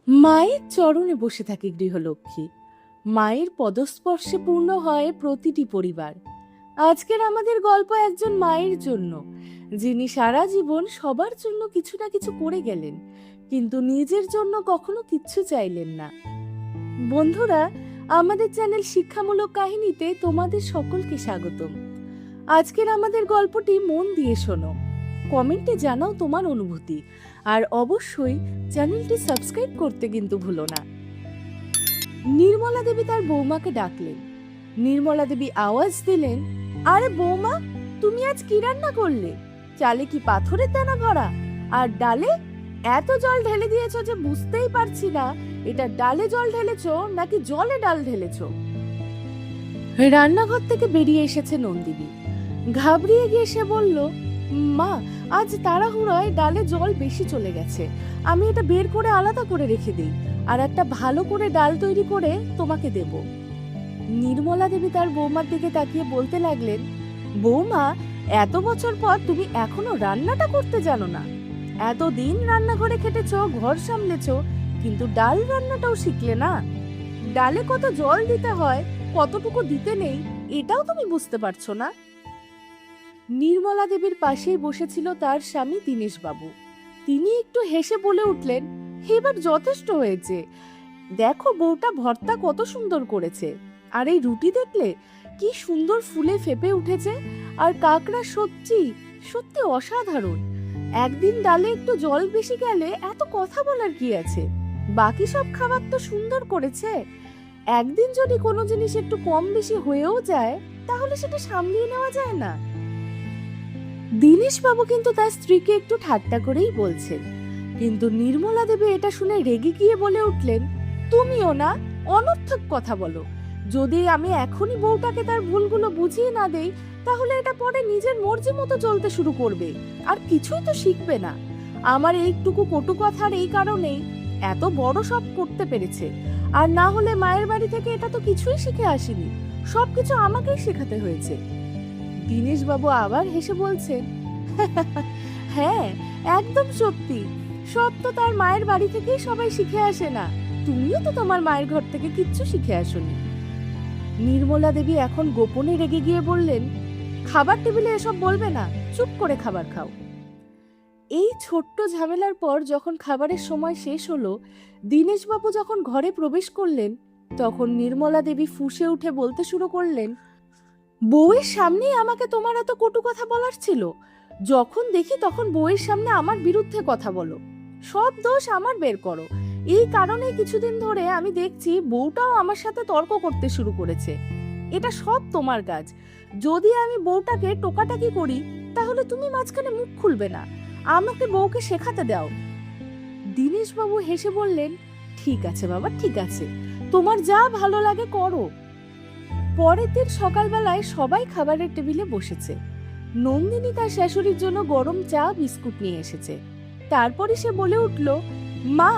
মায়ের চরণে বসে থাকে গৃহলক্ষ্মী। মায়ের পদস্পর্শে পূর্ণ হয় প্রতিটি পরিবার। আজকের আমাদের গল্প একজন মায়ের জন্য, যিনি সারা জীবন সবার জন্য কিছু না কিছু করে গেলেন, কিন্তু নিজের জন্য কখনো কিচ্ছু চাইলেন না। বন্ধুরা, আমাদের চ্যানেল শিক্ষামূলক কাহিনীতে তোমাদের সকলকে স্বাগতম। আজকের আমাদের গল্পটি মন দিয়ে শোনো, কমেন্টে জানাও তোমার অনুভূতি, আর অবশ্যই চ্যানেলটি সাবস্ক্রাইব করতে কিন্তু ভুলো না। নির্মলা দেবী তার বৌমাকে ডাকলেন। নির্মলা দেবী আওয়াজ দিলেন, আরে বৌমা, তুমি আজ কি রান্না করলে? চালে কি পাথরের দানা ভরা? আর ডালে এত জল ঢেলে দিয়েছো যে বুঝতেই পারছি না এটা ডালে জল ঢেলেছো নাকি জলে ডাল ঢেলেছো। রান্নাঘর থেকে বেরিয়ে এসেছে নন্দিনী। ঘাবড়িয়ে গিয়ে সে বলল, মা, আজ তাড়াহুড়োয় ডালে জল বেশি চলে গেছে, আমি এটা বের করে আলাদা করে রেখে দিই, আর একটা ভালো করে ডাল তৈরি করে তোমাকে দেব। নির্মলা দেবী তার বৌমার দিকে তাকিয়ে বলতে লাগলেন, বৌমা, এত বছর পর তুমি এখনো রান্নাটা করতে জানো না? এতদিন রান্নাঘরে খেটেছো, ঘর সামলেছো, কিন্তু ডাল রান্নাটাও শিখলে না? ডালে কত জল দিতে হয়, কতটুকু দিতে নেই, এটাও তুমি বুঝতে পারছো না? নির্মলা দেবীর পাশেই বসেছিল তার স্বামী দীনেশবাবু। তিনি একটু হেসে বলে উঠলেন, এবার যথেষ্ট হয়েছে, দেখো বউটা ভর্তা কত সুন্দর করেছে, আর এই রুটি দেখলে কি সুন্দর ফুলে ফেপে উঠেছে, আর কাঁকড়া সত্যি সত্যি অসাধারণ। একদিন ডালে একটু জল বেশি গেলে এত কথা বলার কি আছে, বাকি সব খাবার তো সুন্দর করেছে। একদিন যদি কোনো জিনিস একটু কম বেশি হয়েও যায়, তাহলে সেটা সামলিয়ে নেওয়া যায় না? দীনেশবাবু কিন্তু তার স্ত্রীকে একটু ঠাট্টা করেই বলছেন, কিন্তু নির্মলা দেবী এটা শুনে রেগে গিয়ে বলে উঠলেন, তুমিও না অনর্থক কথা বলো। যদি আমি এখনই বউটাকে তার ভুলগুলো বুঝিয়ে না দেই, তাহলে এটা পরে নিজের মর্জি মতো চলতে শুরু করবে, আর কিছুই তো শিখবে না। আমার এইটুকু কটু কথার এই কারণেই এত বড় সব করতে পেরেছে, আর না হলে মায়ের বাড়ি থেকে এটা তো কিছুই শিখে আসেনি, সবকিছু আমাকেই শেখাতে হয়েছে। দীনেশবাবু আবার হেসে বলছেন, হ্যাঁ, একদম সত্যি, সব তো তার মায়ের বাড়ি থেকেই সবাই শিখে আসে না, তুমিও তো তোমার মায়ের ঘর থেকে কিচ্ছু শিখে আসোনি। নির্মলা দেবী এখন গোপনে রেগে গিয়ে বললেন, খাবার টেবিলে এসব বলবে না, চুপ করে খাবার খাও। এই ছোট্ট ঝামেলার পর যখন খাবারের সময় শেষ হলো, দীনেশবাবু যখন ঘরে প্রবেশ করলেন, তখন নির্মলা দেবী ফুঁসে উঠে বলতে শুরু করলেন, বউয়ের সামনেই আমাকে তোমার এত কটু কথা বলার ছিল? যখন দেখি তখন বউয়ের সামনে আমার বিরুদ্ধে কথা বলো, সব দোষ আমার বের করো। এই কারণে কিছুদিন ধরে আমি দেখছি বউটাও আমার সাথে তর্ক করতে শুরু করেছে। এটা সব তোমার কাজ। যদি আমি বউটাকে টোকাটাকি করি, তাহলে তুমি মাঝখানে মুখ খুলবে না, আমাকে বউকে শেখাতে দাও। দীনেশবাবু হেসে বললেন, ঠিক আছে বাবা, ঠিক আছে, তোমার যা ভালো লাগে করো। পরের দিন সকালবেলায় সবাই খাবারের টেবিলে বসেছে। নন্দিনী তার শাশুড়ির জন্য গরম চা বিস্কুট নিয়ে এসেছে। তারপরে সে বলে উঠল, মা,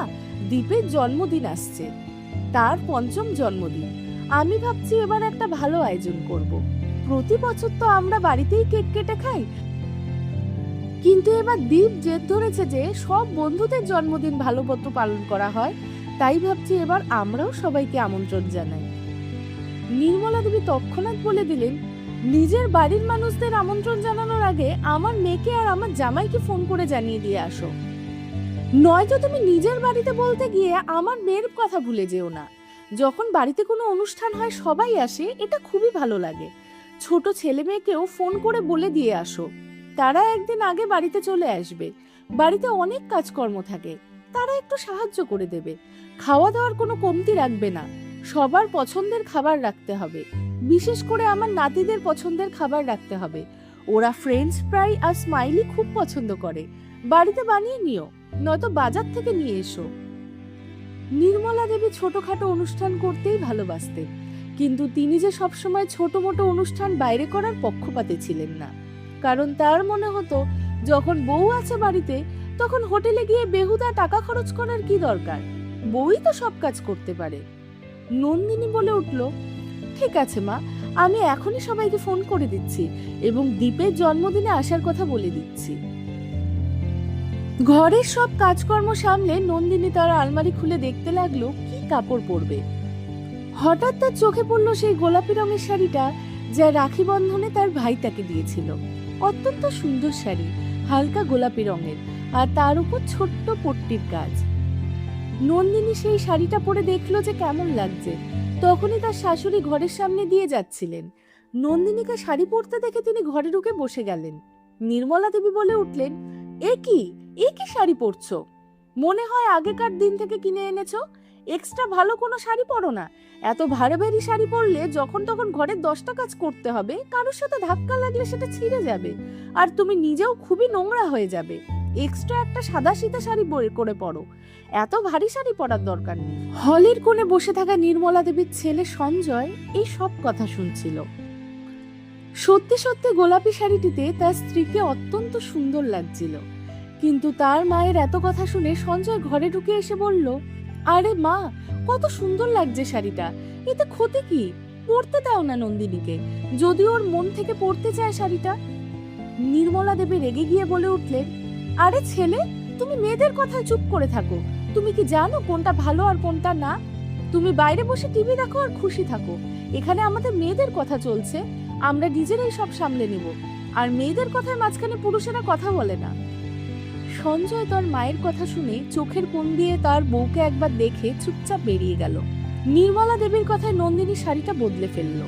দীপের জন্মদিন আসছে, তার ৫ম জন্মদিন। আমি ভাবছি এবার একটা ভালো আয়োজন করব। প্রতি বছর তো আমরা বাড়িতেই কেক কেটে খাই, কিন্তু এবার দীপ জেদ ধরেছে যে সব বন্ধুদের জন্মদিন ভালো মতো পালন করা হয়, তাই ভাবছি এবার আমরাও সবাইকে আমন্ত্রণ জানাই। নির্মলা দেবী তৎক্ষণাৎ বলে দিলেন, নিজের বাড়ির মানুষদের আমন্ত্রণ জানানোর আগে আমার মেয়েকে আর আমার জামাইকে ফোন করে জানিয়ে দিয়ে আসো, নয়তো তুমি নিজের বাড়িতে বলতে গিয়ে আমার মেয়ের কথা ভুলে যেও না। যখন বাড়িতে কোনো অনুষ্ঠান হয় সবাই আসে, এটা খুবই ভালো লাগে। ছোট ছেলে মেয়েকেও ফোন করে বলে দিয়ে আসো, তারা একদিন আগে বাড়িতে চলে আসবে। বাড়িতে অনেক কাজকর্ম থাকে, তারা একটু সাহায্য করে দেবে। খাওয়া দাওয়ার কোনো কমতি রাখবে না, সবার পছন্দের খাবার রাখতে হবে। বিশেষ করে আমার নাতিদের পছন্দের খাবার রাখতে হবে, ওরা ফ্রেঞ্চ ফ্রাই আর স্মাইলি খুব পছন্দ করে। বাড়িতে বানিয়ে নিও, নয়তো বাজার থেকে নিয়ে এসো। নির্মলা দেবী ছোটখাটো অনুষ্ঠান করতেই ভালোবাসতেন, কিন্তু তিনি যে সবসময় ছোট মোটো অনুষ্ঠান বাইরে করার পক্ষপাতে ছিলেন না। কারণ তার মনে হতো, যখন বউ আছে বাড়িতে, তখন হোটেলে গিয়ে বেহুদা টাকা খরচ করার কি দরকার, বউই তো সব কাজ করতে পারে। নন্দিনী বলে উঠল, ঠিক আছে মা, আমি এখনই সবাইকে ফোন করে দিচ্ছি এবং দীপের জন্মদিনে আসার কথা বলে দিচ্ছি। ঘরের সব কাজকর্ম সামলে নন্দিনী তার আলমারি খুলে দেখতে লাগলো কি কাপড় পরবে। হঠাৎ তার চোখে পড়লো সেই গোলাপি রঙের শাড়িটা, যা রাখি বন্ধনে তার ভাই তাকে দিয়েছিল। অত্যন্ত সুন্দর শাড়ি, হালকা গোলাপি রঙের, আর তার উপর ছোট্ট পট্টির কাজ। নন্দিনী সেই শাড়িটা পরে দেখলো যে কেমন লাগছে। তখনই তার শাশুড়ি ঘরের সামনে দিয়ে যাচ্ছিলেন। নন্দিনীকে শাড়ি পরতে দেখে তিনি ঘরে ঢুকে বসে গেলেন। নির্মলা দেবী বলে উঠলেন, এ কি শাড়ি পরছো? মনে হয় আগেকার দিন থেকে কিনে এনেছো। এক্সট্রা ভালো কোনো শাড়ি পরো না। এত ভারী ভারী শাড়ি পরলে যখন তখন ঘরের 10টা কাজ করতে হবে, কারোর সাথে ধাক্কা লাগলে সেটা ছিঁড়ে যাবে, আর তুমি নিজেও খুবই নোংরা হয়ে যাবে। এক্সট্রা একটা সাদা সিধা শাড়ি করে পরো, এত ভারী শাড়ি পরার দরকার নেই। হলের কোণে বসে থাকা নির্মলা দেবীর ছেলে সঞ্জয় এই সব কথা শুনছিল। সত্যি সত্যি গোলাপি শাড়িটিতে তার স্ত্রীকে অত্যন্ত সুন্দর লাগছিল। কিন্তু তার মায়ের এত কথা শুনে সঞ্জয় ঘরে ঢুকে এসে বলল, আরে মা, কত সুন্দর লাগছে শাড়িটা, এতে ক্ষতি কি? পরতে দাও না নন্দিনীকে, যদি ওর মন থেকে পরতে চায় শাড়িটা। নির্মলা দেবী রেগে গিয়ে বলে উঠলেন, আরে ছেলে, তুমি মেয়েদের কথায় চুপ করে থাকো। তুমি কি জানো কোনটা ভালো আর কোনটা না? তুমি বাইরে বসে টিভি দেখো আর খুশি থাকো। এখানে আমাদের মেয়েদের কথা চলছে, আমরা নিজেরাই সব সামলে নেব, আর মেয়েদের কথায় মাঝখানে পুরুষেরা কথা বলে না। সঞ্জয় তার মায়ের কথা শুনে চোখের কোণ দিয়ে তার বউকে একবার দেখে চুপচাপ বেরিয়ে গেল। নির্মলা দেবীর কথায় নন্দিনী শাড়িটা বদলে ফেলল।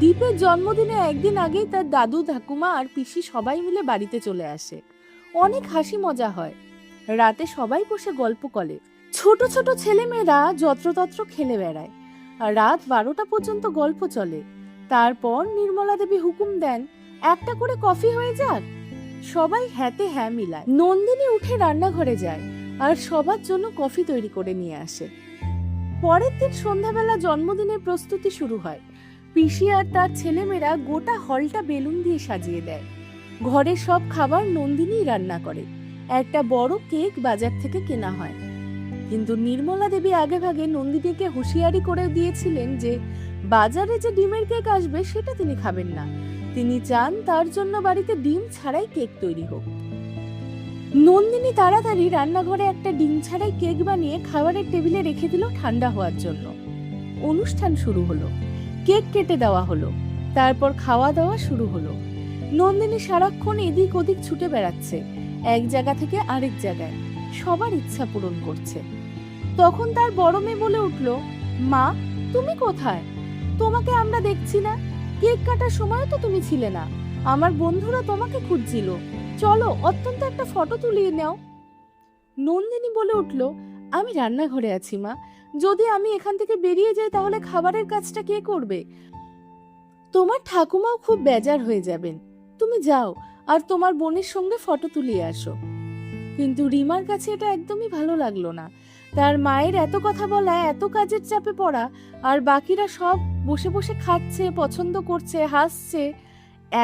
দীপের জন্মদিনে একদিন আগেই তার দাদু, ঠাকুমা আর পিসি সবাই মিলে বাড়িতে চলে আসে। অনেক হাসি মজা হয়। রাতে সবাই বসে গল্প করে। ছোট ছোট ছেলেমেয়েরা যত্রতত্র খেলে বেড়ায়, আর রাত 12টা পর্যন্ত গল্প চলে। তারপর নির্মলা দেবী হুকুম দেন, একটা করে কফি হয়ে যাক। সবাই হ্যাঁতে হ্যাঁ মিলায়। নন্দিনী উঠে রান্নাঘরে যায় আর সবার জন্য কফি তৈরি করে নিয়ে আসে। পরের দিন সন্ধ্যাবেলা জন্মদিনের প্রস্তুতি শুরু হয়। পিসি আর তার ছেলেমেয়েরা গোটা হলটা বেলুন দিয়ে সাজিয়ে দেয়। ঘরের সব খাবার নন্দিনী রান্না করে। একটা বড় কেক বাজার থেকে কেনা হয়। কিন্তু নির্মলা দেবী আগে ভাগে নন্দিনীকে হুঁশিয়ারি করে দিয়েছিলেন যে বাজারে যে ডিমের কেক আসবে সেটা তিনি খাবেন না। তিনি চান তার জন্য বাড়িতে ডিম ছাড়াই কেক তৈরি হোক। নন্দিনী তাড়াতাড়ি রান্নাঘরে একটা ডিম ছাড়াই কেক বানিয়ে খাবারের টেবিলে রেখে দিল ঠান্ডা হওয়ার জন্য। অনুষ্ঠান শুরু হলো। কেক কেটে দেওয়া হলো। তারপর খাওয়া দাওয়া শুরু হলো। নন্দিনী সারাক্ষণ এদিক ওদিক ছুটে বেড়াচ্ছে, এক জায়গা থেকে আরেক জায়গায়, সবার ইচ্ছা পূরণ করছে। তখন তার বড় মেয়ে বলে উঠল, মা, তুমি কোথায়? তোমাকে আমরা দেখছি না। কেক কাটার সময় তো তুমি ছিলে না। আমার বন্ধুরা তোমাকে খুঁজছিল। চলো, অত্যন্ত একটা ফটো তুলিয়ে নাও। নন্দিনী বলে উঠল, আমি রান্নাঘরে আছি মা। যদি আমি এখান থেকে বেরিয়ে যাই তাহলে খাবারের কাজটা কে করবে? তোমার ঠাকুমাও খুব বেজার হয়ে যাবেন। তুমি যাও আর তোমার বোনের সঙ্গে ফটো তুলিয়ে আসো। কিন্তু রিমার কাছে এটা একদমই ভালো লাগলো না। তার মায়ের এত কথা বলা, এত কাজের চাপে পড়া, আর বাকিরা সব বসে বসে খাচ্ছে, পছন্দ করছে, হাসছে,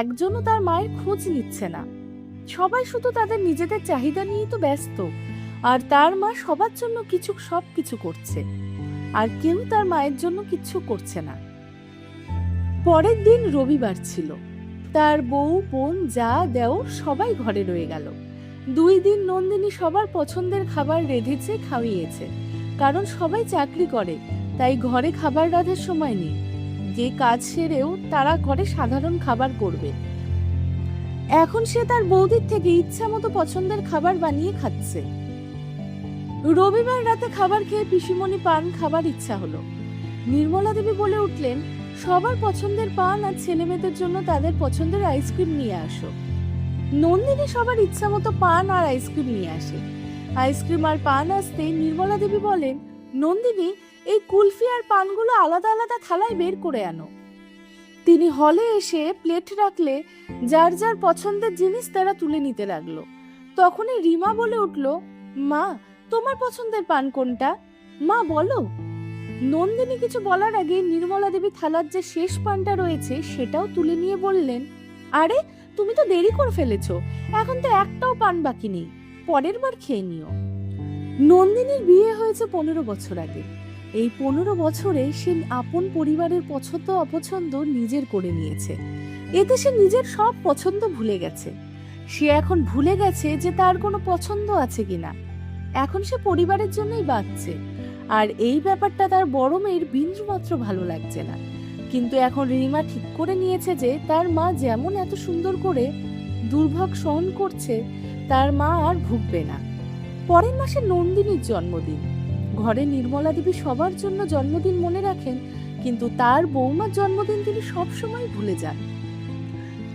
একজনও তার মায়ের খোঁজ নিচ্ছে না। সবাই শুধু তাদের নিজেদের চাহিদা নিয়েই তো ব্যস্ত, আর তার মা সবার জন্য সব কিছু করছে, আর কেউ তার মায়ের জন্য কিচ্ছু করছে না। পরের দিন রবিবার ছিল। তার বউ, বোন, যা, দেওর সবাই ঘরে রয়ে গেল। 2 দিন নন্দিনী সবার পছন্দের খাবার রেঁধেছে, খাওয়িয়েছে। কারণ সবাই চাকরি করে, তাই ঘরে খাবার রাঁধার সময় নেই। যে কাজ সেরেও তারা ঘরে সাধারণ খাবার করবে। এখন সে তার বৌদির থেকে ইচ্ছা মতো পছন্দের খাবার বানিয়ে খাচ্ছে। রবিবার রাতে খাবার খেয়ে পিসিমণি পান খাবার ইচ্ছা হলো। নির্মলা দেবী বলে উঠলেন, সবার পছন্দের পান আর ছেলে মেয়েদের জন্য তাদের পছন্দের আইসক্রিম নিয়ে আসো। নন্দিনী সবার ইচ্ছা মতো পান আর আইসক্রিম নিয়ে আসে। আইসক্রিম আর পান আসতে নির্মলা দেবী বলেন, নন্দিনী, এই কুলফি আর পানগুলো আলাদা আলাদা থালায় বের করে আনো। তিনি হলে এসে প্লেট রাখলে যার যার পছন্দের জিনিস তারা তুলে নিতে লাগলো। তখনই রিমা বলে উঠল, মা, তোমার পছন্দের পান কোনটা? মা, বলো। নন্দিনী কিছু বলার আগে নির্মলা দেবী থালার যে শেষ পানটা রয়েছে সেটাও তুলে নিয়ে বললেন, আরে, তুমি তো দেরি করে ফেলেছো, এখন তো একটাও পান বাকি নেই, পরের বার খেয়ে নিও। নন্দিনীর বিয়ে হয়েছে 15 বছর আগে। এই 15 বছরে সে আপন পরিবারের পছন্দ অপছন্দ নিজের করে নিয়েছে। এতে সে নিজের সব পছন্দ ভুলে গেছে। সে এখন ভুলে গেছে যে তার কোনো পছন্দ আছে কিনা। এখন সে পরিবারের জন্যই বাঁচছে, আর এই ব্যাপারটা তার বড় মেয়ের বিন্দুমাত্র ভালো লাগছে না। কিন্তু এখন রিমা ঠিক করে নিয়েছে যে তার মা যেমন এত সুন্দর করে দুর্ভোগ সহন করছে, তার মা আর ভুগবে না। পরের মাসে নন্দিনীর জন্মদিন। ঘরে নির্মলা দেবী সবার জন্য জন্মদিন মনে রাখেন, কিন্তু তার বৌমার জন্মদিন তিনি সবসময় ভুলে যান।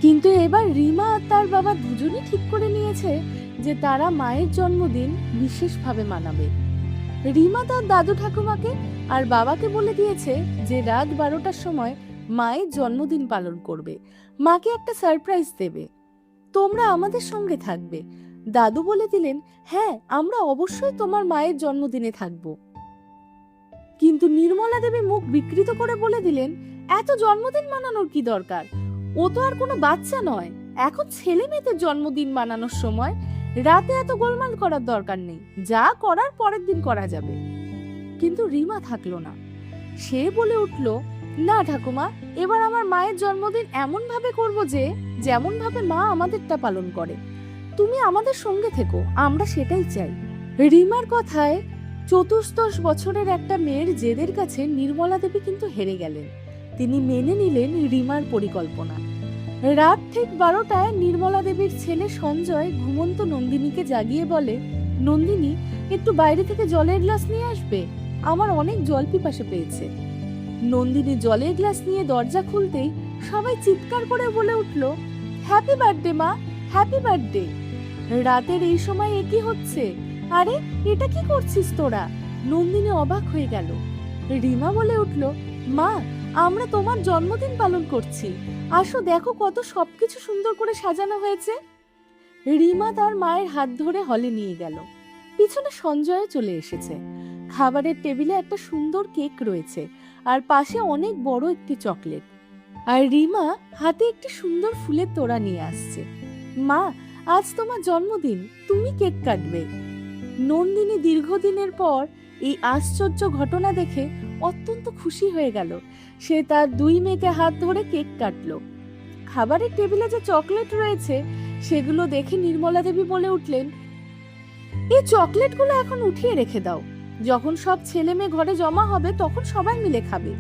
কিন্তু এবার রিমা আর তার বাবা দুজনেই ঠিক করে নিয়েছে যে তারা মায়ের জন্মদিন বিশেষভাবে মানাবে। রিমা তার দাদু ঠাকুমাকে আর বাবাকে বলে দিয়েছে যে রাত 12টার সময় মায়ের জন্মদিন পালন করবে, মাকে একটা সারপ্রাইজ দেবে। তোমরা আমাদের সঙ্গে থাকবে। দাদু বলে দিলেন, হ্যাঁ, আমরা অবশ্যই তোমার মায়ের জন্মদিনে থাকব। কিন্তু নির্মলা দেবী মুখ বিকৃত করে বলে দিলেন, এত জন্মদিন মানানোর কি দরকার? ও তো আর কোনো বাচ্চা নয়, এখন ছেলে মেয়েদের জন্মদিন মানানোর সময়। রাতে এত গোলমাল করার দরকার নেই, যা করার পরের দিন করা যাবে। কিন্তু রিমা থাকলো না। সে বলে উঠল, না ঠাকুমা, এবার আমার মায়ের জন্মদিন এমন ভাবে করবো যে যেমন ভাবে মা আমাদেরটা পালন করে। তুমি আমাদের সঙ্গে থেকো, আমরা সেটাই চাই। রিমার কথায় চতুর্দশ বছরের একটা মেয়ের জেদের কাছে নির্মলা দেবী কিন্তু হেরে গেলেন। তিনি মেনে নিলেন রিমার পরিকল্পনা। রাত ঠিক 12টায় নির্মলা দেবীর ছেলে সঞ্জয় ঘুমন্ত নন্দিনীকে জাগিয়ে বলে, নন্দিনী, একটু বাইরে থেকে জলের গ্লাস নিয়ে আসবে, আমার অনেক জল পিপাসা পেয়েছে। নন্দিনী জলের গ্লাস নিয়ে দরজা খুলতেই সবাই চিৎকার করে বলে উঠল, হ্যাপি বার্থডে মা, হ্যাপি বার্থডে। রাতের এই সময় এ কি হচ্ছে? আরে, এটা কি করছিস তোরা? নন্দিনী অবাক হয়ে গেল। রিমা বলে উঠল, মা, আমরা তোমার জন্মদিন পালন করছি, আসো দেখো কত সবকিছু সুন্দর করে সাজানো হয়েছে। রিমা তার মায়ের হাত ধরে হলে নিয়ে গেল। পিছনে সঞ্জয় চলে এসেছে। খাবারের টেবিলে একটা সুন্দর কেক রয়েছে, আর পাশে অনেক বড় একটি চকলেট। আর রিমা হাতে একটি সুন্দর ফুলের তোড়া নিয়ে আসছে। মা, আজ তোমার জন্মদিন, তুমি কেক কাটবে। নন্দিনী দীর্ঘদিনের পর এই আশ্চর্য ঘটনা দেখে অত্যন্ত খুশি হয়ে গেল। সে তার দুই মেয়েকে হাত ধরে কেক কাটলো। খাবারের টেবিলে যে চকলেট রয়েছে সেগুলো দেখে নির্মলা দেবী বলে উঠলেন, এই চকলেটগুলো এখন উঠিয়ে রেখে দাও, যখন সব ছেলে মেয়ে ঘরে জমা হবে তখন সবাই মিলে খাবে।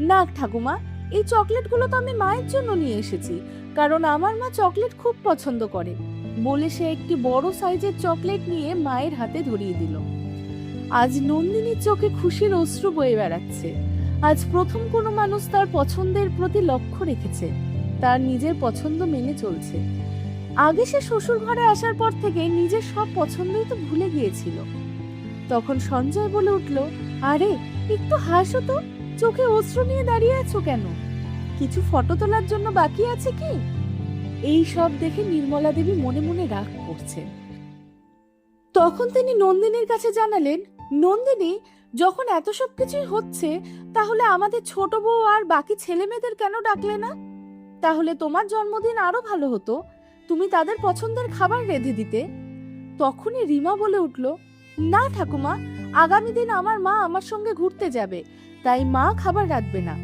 না ঠাকুমা, এই চকলেটগুলো তো আমি মায়ের জন্য নিয়ে এসেছি, কারণ আমার মা চকলেট খুব পছন্দ করে, বলে সে একটি বড় সাইজের চকলেট নিয়ে মায়ের হাতে ধরিয়ে দিল। আজ নন্দিনীর চোখে খুশির অশ্রু বয়ে বেড়াচ্ছে। আজ প্রথম কোনো মানুষ তার পছন্দের প্রতি লক্ষ্য রেখেছে, তার নিজের পছন্দ মেনে চলছে। আগে সে শ্বশুর ঘরে আসার পর থেকে নিজের সব পছন্দই তো ভুলে গিয়েছিল। তখন সঞ্জয় বলে উঠল, আরে একটু হাসো তো, চোখে অশ্রু নিয়ে দাঁড়িয়ে আছো কেন? কিছু ফটো তোলার জন্য বাকি আছে কি? এই সব দেখে নির্মলা দেবী মনে মনে রাগ করছেন। তখন তিনি নন্দিনীর কাছে জানালেন, নন্দিনী, যখন এত সব কিছুই হচ্ছে, তাহলে আমাদের ছোট বউ আর বাকি ছেলে মেয়েদের কেন ডাকলে না? তাহলে তোমার জন্মদিন আরো ভালো হতো, তুমি তাদের পছন্দের খাবার রেঁধে দিতে। তখনই রিমা বলে উঠল, না ঠাকুমা, আগামী দিন আমার মা আমার সঙ্গে ঘুরতে যাবে, তাই মা খাবার রাঁধবে না।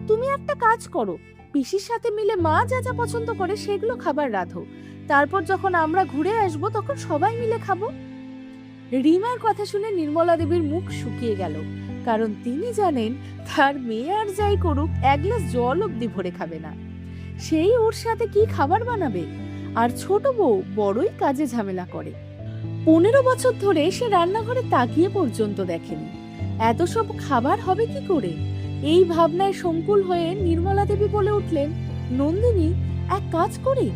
তুমি একটা কাজ করো, পিসির সাথে মিলে মা যা যা পছন্দ করে সেগুলো খাবার রাঁধো, তারপর যখন আমরা ঘুরে আসবো তখন সবাই মিলে খাবো। রিমার কথা শুনে নির্মলা দেবীর মুখ শুকিয়ে গেল, কারণ তিনি জানেন তার মেয়ে আর যাই করুক এক গ্লাস জল অব্দি ভরে খাবে না। সেই ওর সাথে কি খাবার বানাবে? আর ছোট বউ বড়ই কাজে ঝামেলা করে। 15 বছর ধরে সে রান্নাঘরে তাকিয়ে পর্যন্ত দেখেনি। এত সব খাবার হবে কি করে? এই ভাবনায় সংকুল হয়ে নির্মলা দেবী বলে উঠলেন, নন্দিনী, এক কাজ করি,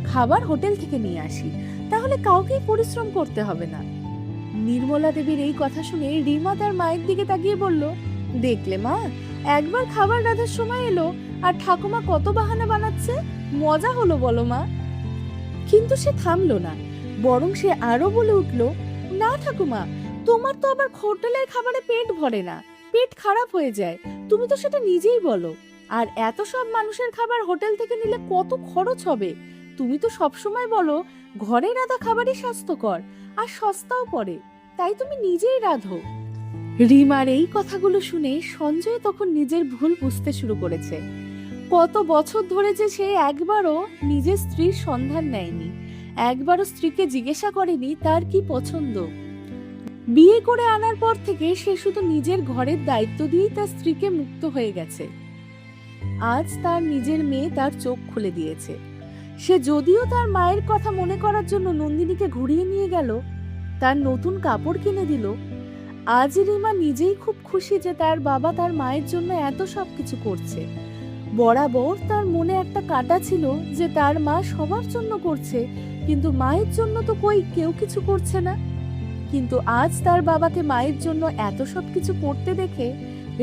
খাবার হোটেল থেকে নিয়ে আসি, তাহলে কাউকেই পরিশ্রম করতে হবে না। নির্মলা দেবীর এই কথা শুনে রিমা তার মায়ের দিকে তাকিয়ে বলল, দেখলে মা, একবার খাবার রাঁধার সময় এলো আর ঠাকুমা কত বাহানা বানাচ্ছে, মজা হলো বলো মা? কিন্তু সে থামলো না, বরং সে আরো বলে উঠল, না ঠাকুমা, তোমার তো আবার হোটেলের খাবারে পেট ভরে না, পেট খারাপ হয়ে যায়, তুমি তো সেটা নিজেই বলো। আর এত সব মানুষের খাবার হোটেল থেকে নিলে কত খরচ হবে? তুমি তো সবসময় বলো ঘরে রাঁধা খাবারই স্বাস্থ্যকর আর সস্তাও পড়ে, তাই তুমি নিজেই রাঁধো। রিমার এই কথাগুলো শুনে সঞ্জয় তখন নিজের ভুল বুঝতে শুরু করেছে। কত বছর ধরে যে সে একবারও নিজের স্ত্রীর সন্ধান নেয়নি, একবারও স্ত্রীকে জিজ্ঞাসা করেনি তার কি পছন্দ। বিয়ে করে আনার পর থেকে সে শুধু নিজের ঘরের দায়িত্ব দিয়েই তার স্ত্রীকে মুক্ত হয়ে গেছে। আজ তার নিজের মেয়ে তার চোখ খুলে দিয়েছে। সে যদিও তার মায়ের কথা মনে করার জন্য নন্দিনীকে ঘুরিয়ে নিয়ে গেল, তার নতুন কাপড় কিনে দিল, আজ রিমা নিজেই খুব খুশি যে তার বাবা তার মায়ের জন্য এত সবকিছু করছে। বরাবর তার মনে একটা কাঁটা ছিল যে তার মা সবার জন্য করছে, কিন্তু মায়ের জন্য তো কেউ কিছু করছে না। কিন্তু আজ তার বাবাকে মায়ের জন্য এত সবকিছু করতে দেখে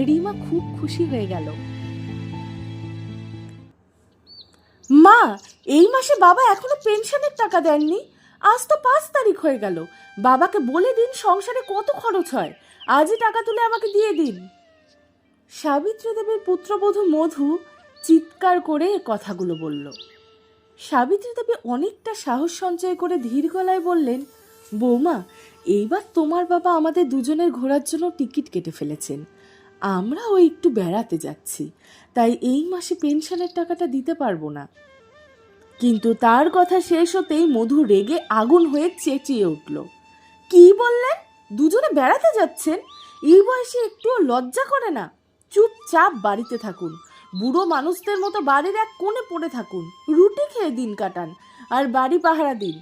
রিমা খুব খুশি হয়ে গেল। মা, এই মাসে বাবা এখনো পেনশনের টাকা দেননি। আজ তো 5 তারিখ হয়ে গেল। বাবাকে বলে দিন সংসারে কত খরচ হয়, আজই টাকা তুলে আমাকে দিয়ে দিন। সাবিত্রী দেবীর পুত্রবধূ মধু চিৎকার করে কথাগুলো বলল। সাবিত্রী দেবী অনেকটা সাহস সঞ্চয় করে ধীর গলায় বললেন, বৌমা, এইবার তোমার বাবা আমাদের দুজনের ঘোরার জন্য টিকিট কেটে ফেলেছেন। আমরাও একটু বেড়াতে যাচ্ছি, তাই এই মাসে পেনশনের টাকাটা দিতে পারবো না। কিন্তু তার কথা শেষ হতেই মধু রেগে আগুন হয়ে চেঁচিয়ে উঠল, কি বললেন? দুজনে বেড়াতে যাচ্ছেন? এই বয়সে একটুও লজ্জা করে না? চুপচাপ বাড়িতে থাকুন, বুড়ো মানুষদের মতো বাড়ির এক কোণে পড়ে থাকুন, রুটি খেয়ে দিন কাটান আর বাড়ি পাহারা দিন।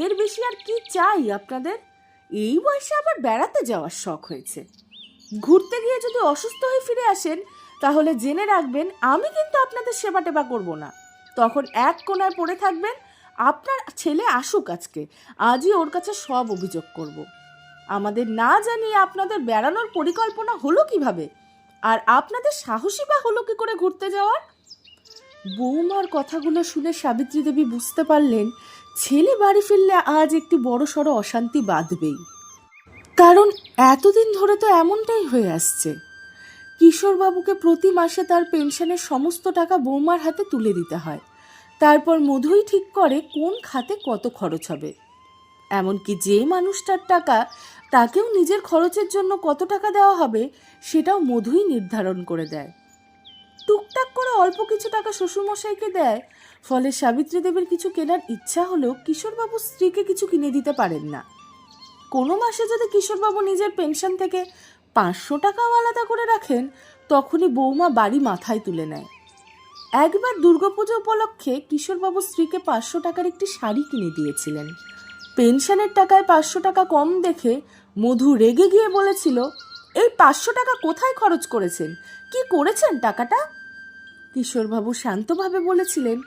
এর বেশি আর কি চাই আপনাদের? এই বয়সে আবার বেড়াতে যাওয়ার শখ হয়েছে। ঘুরতে গিয়ে যদি অসুস্থ হয়ে ফিরে আসেন তাহলে জেনে রাখবেন আমি কিন্তু আপনাদের সেবা টেবা করবো না। তখন এক কোণায় পড়ে থাকবেন। আপনার ছেলে আসুক আজকে, আজই ওর কাছে সব অভিযোগ করব। আমাদের না জানিয়ে আপনাদের বেড়ানোর পরিকল্পনা হলো কিভাবে? আর আপনাদের সাহসী বা হলো কি করে ঘুরতে যাওয়ার? বৌমার কথাগুলো শুনে সাবিত্রী দেবী বুঝতে পারলেন ছেলে বাড়ি ফিরলে আজ একটি বড়সড় অশান্তি বাঁধবেই। কারণ এতদিন ধরে তো এমনটাই হয়ে আসছে। কিশোরবাবুকে প্রতি মাসে তার পেনশনের সমস্ত টাকা বৌমার হাতে তুলে দিতে হয়। তারপর মধুই ঠিক করে কোন খাতে কত খরচ হবে। এমনকি যে মানুষটার টাকা তাকেও নিজের খরচের জন্য কত টাকা দেওয়া হবে সেটাও মধুই নির্ধারণ করে দেয়। টুকটাক করে অল্প কিছু টাকা শ্বশুরমশাইকে দেয়, ফলে সাবিত্রী দেবীর কিছু কেনার ইচ্ছা হলেও কিশোরবাবু স্ত্রীকে কিছু কিনে দিতে পারেন না। কোনো মাসে যদি কিশোরবাবু নিজের পেনশন থেকে 500 টাকাও আলাদা করে রাখেন, তখনই বৌমা বাড়ি মাথায় তুলে নেয়। একবার দুর্গাপুজো উপলক্ষে কিশোরবাবু স্ত্রীকে 500 টাকার একটি শাড়ি কিনে দিয়েছিলেন। পেনশনের টাকায় 500 টাকা কম দেখে মধু রেগে গিয়ে বলেছিল, এই 500 টাকা কোথায় খরচ করেছেন? কি করেছেন টাকাটা? কিশোরবাবু শান্তভাবে বলেছিলেন,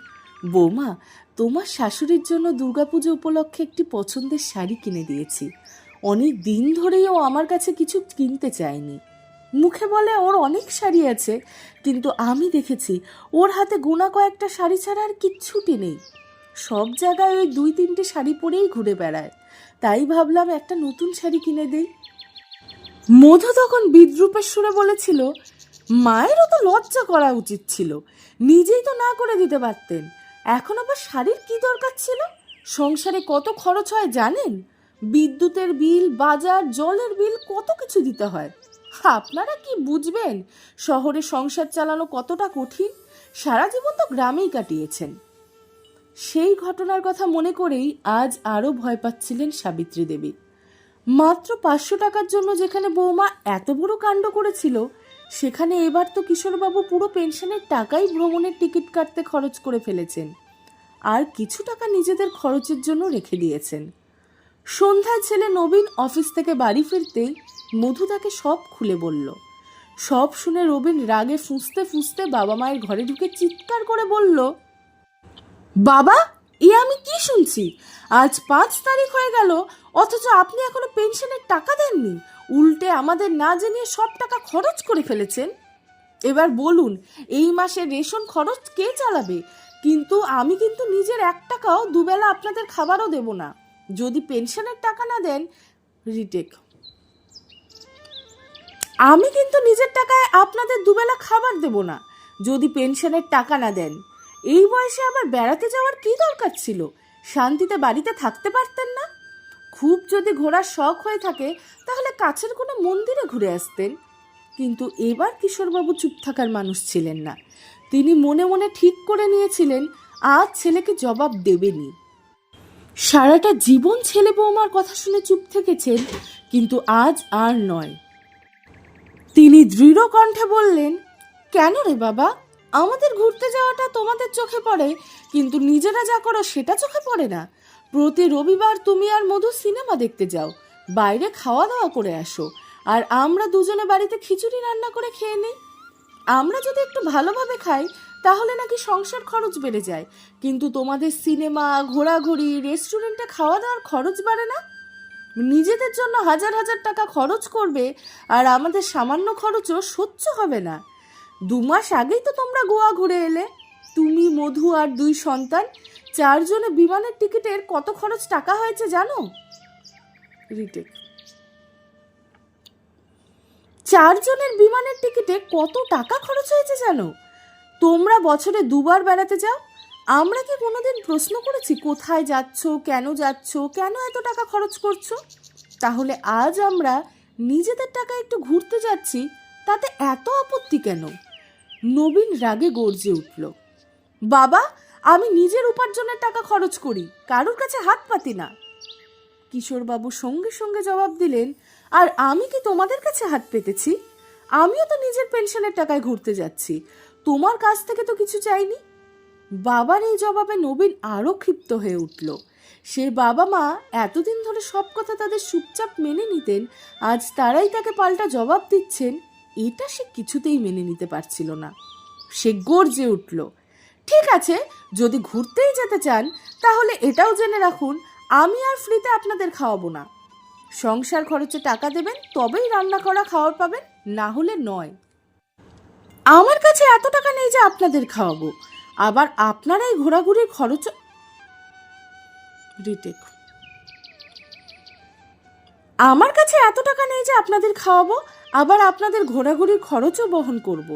বৌমা, তোমার শাশুড়ির জন্য দুর্গাপুজো উপলক্ষে একটি পছন্দের শাড়ি কিনে দিয়েছি। অনেক দিন ধরেই ও আমার কাছে কিছু কিনতে চায়নি। মুখে বলে ওর অনেক শাড়ি আছে, কিন্তু আমি দেখেছি ওর হাতে গোনা কয়েকটা শাড়ি ছাড়া আর কিচ্ছুটি নেই। সব জায়গায় ওই 2-3টে শাড়ি পরেই ঘুরে বেড়ায়। তাই ভাবলাম একটা নতুন শাড়ি কিনে দেই। মধু তখন বিদ্রূপের সুরে বলেছিল, মায়েরও তো লজ্জা করা উচিত ছিল, নিজেই তো না করে দিতে পারতেন। এখন আবার শাড়ির কি দরকার ছিল? সংসারে কত খরচ হয় জানেন? বিদ্যুতের বিল, বাজার, জলের বিল, কত কিছু দিতে হয়। আপনারা কি বুঝবেন শহরে সংসার চালানো কতটা কঠিন? সারা জীবন তো গ্রামেই কাটিয়েছেন। সেই ঘটনার কথা মনে করেই আজ আরও ভয় পাচ্ছিলেন সাবিত্রী দেবী। মাত্র 500 টাকার জন্য যেখানে বৌমা এত বড় কাণ্ড করেছিল, সেখানে এবার তো কিশোরবাবু পুরো পেনশনের টাকাই ভ্রমণের টিকিট কাটতে খরচ করে ফেলেছেন, আর কিছু টাকা নিজেদের খরচের জন্য রেখে দিয়েছেন। সন্ধ্যায় ছেলে নবীন অফিস থেকে বাড়ি ফিরতেই মধু তাকে সব খুলে বলল। সব শুনে রবিন রাগে ফুঁসতে ফুঁসতে বাবা মায়ের ঘরে ঢুকে চিৎকার করে বলল, বাবা, এ আমি কি শুনছি? আজ 5 তারিখ হয়ে গেল, অথচ আপনি এখনো পেনশনের টাকা দেননি। উল্টে আমাদের না জানিয়ে সব টাকা খরচ করে ফেলেছেন। এবার বলুন, এই মাসের রেশন খরচ কে চালাবে? কিন্তু আমি কিন্তু নিজের 1 টাকাও দুবেলা আপনাদের খাবারও দেব না যদি পেনশনের টাকা না দেন। রিটেক, আমি কিন্তু নিজের টাকায় আপনাদের দুবেলা খাবার দেব না যদি পেনশনের টাকা না দেন। এই বয়সে আবার বেড়াতে যাওয়ার কি দরকার ছিল? শান্তিতে বাড়িতে থাকতে পারতেন না? খুব যদি ঘোরার শখ হয়ে থাকে তাহলে কাছের কোনো মন্দিরে ঘুরে আসতেন। কিন্তু এবার কিশোরবাবু চুপ থাকার মানুষ ছিলেন না। তিনি মনে মনে ঠিক করে নিয়েছিলেন আজ ছেলেকে জবাব দেবেনই। সারাটা জীবন ছেলে বৌমার কথা শুনে চুপ থেকেছেন, কিন্তু আজ আর নয়। তিনি দৃঢ় কণ্ঠে বললেন, কেন রে বাবা, আমাদের ঘুরতে যাওয়াটা তোমাদের চোখে পড়ে, কিন্তু নিজেরা যা করো সেটা চোখে পড়ে না। প্রতি রবিবার তুমি আর মধু সিনেমা দেখতে যাও, বাইরে খাওয়া দাওয়া করে আসো, আর আমরা দুজনে বাড়িতে খিচুড়ি রান্না করে খেয়ে নিই। আমরা যদি একটু ভালোভাবে খাই তাহলে নাকি সংসার খরচ বেড়ে যায়, কিন্তু তোমাদের সিনেমা, ঘোরাঘুরি, রেস্টুরেন্টে খাওয়া দাওয়ার খরচ বাড়ে না। নিজেদের জন্য হাজার হাজার টাকা খরচ করবে, আর আমাদের সামান্য খরচও সহ্য হবে না। 2 মাস আগেই তো তোমরা গোয়া ঘুরে এলে, তুমি, মধু আর 2 সন্তান। 4 জনে বিমানের টিকিটের কত খরচ টাকা হয়েছে জানো? রিটেক। 4 জনের বিমানের টিকিটে কত টাকা খরচ হয়েছে জানো? তোমরা বছরে 2 বার বেড়াতে যাও, আমরা কি কোনোদিন প্রশ্ন করেছি কোথায় যাচ্ছ, কেন এত টাকা খরচ করছো? তাহলে আজ আমরা নিজেদের টাকা একটু ঘুরতে যাচ্ছি, তাতে এত আপত্তি কেন? নবীন রাগে গর্জে উঠল, বাবা, আমি নিজের উপার্জনের টাকা খরচ করি, কারোর কাছে হাত পাতি না। কিশোরবাবু সঙ্গে সঙ্গে জবাব দিলেন, আর আমি কি তোমাদের কাছে হাত পেতেছি? আমিও তো নিজের পেনশনের টাকায় ঘুরতে যাচ্ছি, তোমার কাছ থেকে তো কিছু চাইনি। বাবার এই জবাবে নবীন আরও ক্ষিপ্ত হয়ে উঠল। সে বাবা মা এতদিন ধরে সব কথা তাদের চুপচাপ মেনে নিতেন, আজ তারাই তাকে পাল্টা জবাব দিচ্ছেন, এটা সে কিছুতেই মেনে নিতে পারছিল না। সে গর্জে উঠল, ঠিক আছে, যদি ঘুরতেই যেতে চান তাহলে এটাও জেনে রাখুন, আমি আর ফ্রিতে আপনাদের খাওয়াবো না। সংসার খরচে টাকা দেবেন, তবেই রান্না করা খাওয়ার পাবেন, না হলে নয়। আমার কাছে এত টাকা নেই যে আপনাদের খাওয়াবো, আবার আপনারাই ঘোরাঘুরির খরচ। রিটেক। আমার কাছে এত টাকা নেই যে আপনাদের খাওয়াবো, আবার আপনাদের ঘোরাঘুরির খরচও বহন করব।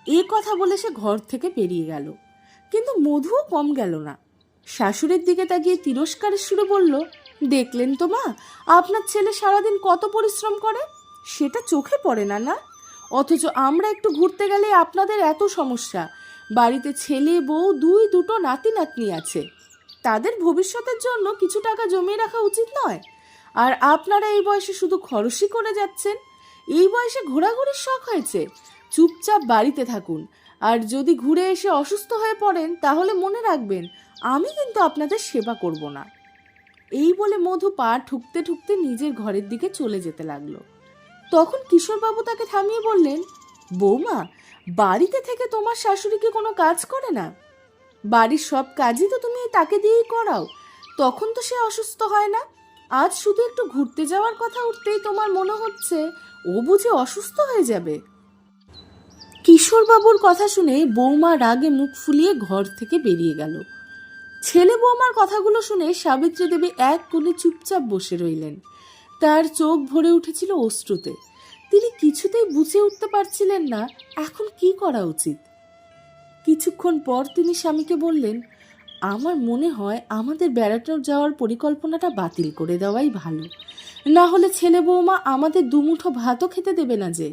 এ কথা বলে সে ঘর থেকে বেরিয়ে গেল, কিন্তু মধুও কম গেল না। শাশুড়ির দিকে তাকিয়ে তিরস্কারের সুরে বলল, দেখলেন তো মা, আপনার ছেলে সারাদিন কত পরিশ্রম করে, সেটা চোখে পড়ে না না? অথচ আমরা একটু ঘুরতে গেলে আপনাদের এত সমস্যা। বাড়িতে ছেলে, বউ, 2 নাতি নাতনি আছে, তাদের ভবিষ্যতের জন্য কিছু টাকা জমিয়ে রাখা উচিত নয়? আর আপনারা এই বয়সে শুধু খরচই করে যাচ্ছেন। এই বয়সে ঘোরাঘুরির শখ হয়েছে? চুপচাপ বাড়িতে থাকুন, আর যদি ঘুরে এসে অসুস্থ হয়ে পড়েন তাহলে মনে রাখবেন, আমি কিন্তু আপনাদের সেবা করব না। এই বলে মধু পা ঠুকতে ঠুকতে নিজের ঘরের দিকে চলে যেতে লাগলো। তখন কিশোরবাবু তাকে থামিয়ে বললেন, বৌমা, বাড়িতে থেকে তোমার শাশুড়ি কি কোনো কাজ করে না? বাড়ির সব কাজই তো তুমি তাকে দিয়েই করাও, তখন তো সে অসুস্থ হয় না। আজ শুধু একটু ঘুরতে যাওয়ার কথা উঠতেই তোমার মনে হচ্ছে ও বুঝি অসুস্থ হয়ে যাবে। কিশোরবাবুর কথা শুনে বৌমা রাগে মুখ ফুলিয়ে ঘর থেকে বেরিয়ে গেল। ছেলে বৌমার কথাগুলো শুনে সাবিত্রী দেবী এক কোণে চুপচাপ বসে রইলেন। তার চোখ ভরে উঠেছিল অশ্রুতে। তিনি কিছুতেই বুঝে উঠতে পারছিলেন না এখন কি করা উচিত। কিছুক্ষণ পর তিনি স্বামীকে বললেন, আমার মনে হয় আমাদের বেড়াতে যাওয়ার পরিকল্পনাটা বাতিল করে দেওয়াই ভালো, না হলে ছেলে বৌমা আমাদের 2 মুঠো ভাতও খেতে দেবে না। যে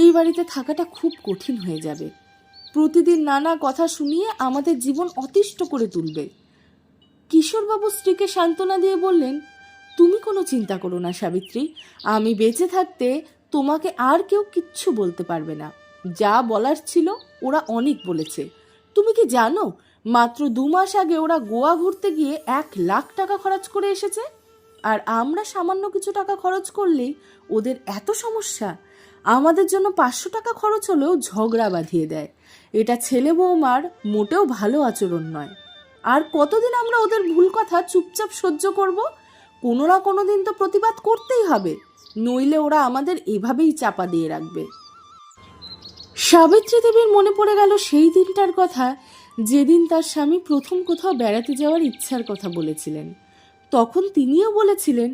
এই বাড়িতে থাকাটা খুব কঠিন হয়ে যাবে, প্রতিদিন নানা কথা শুনিয়ে আমাদের জীবন অতিষ্ঠ করে তুলবে। কিশোরবাবু স্ত্রীকে সান্ত্বনা দিয়ে বললেন, তুমি কোনো চিন্তা করো না সাবিত্রী, আমি বেঁচে থাকতে তোমাকে আর কেউ কিচ্ছু বলতে পারবে না। যা বলার ছিল ওরা অনেক বলেছে। তুমি কি জানো, মাত্র 2 মাস আগে ওরা গোয়া ঘুরতে গিয়ে 1 লাখ টাকা খরচ করে এসেছে, আর আমরা সামান্য কিছু টাকা খরচ করলেই ওদের এত সমস্যা। আমাদের জন্য 500 টাকা খরচ হলেও ঝগড়া বাঁধিয়ে দেয়। এটা ছেলে বৌমার মোটেও ভালো আচরণ নয়। আর কতদিন আমরা ওদের ভুল কথা চুপচাপ সহ্য করব? কোনো না কোনো দিন তো প্রতিবাদ করতেই হবে, নইলে ওরা আমাদের এভাবেই চাপা দিয়ে রাখবে। সাবিত্রী দেবীর মনে পড়ে গেল সেই দিনটার কথা, যেদিন তার স্বামী প্রথম কোথাও বেড়াতে যাওয়ার ইচ্ছার কথা বলেছিলেন। তখন তিনিও বলেছিলেন,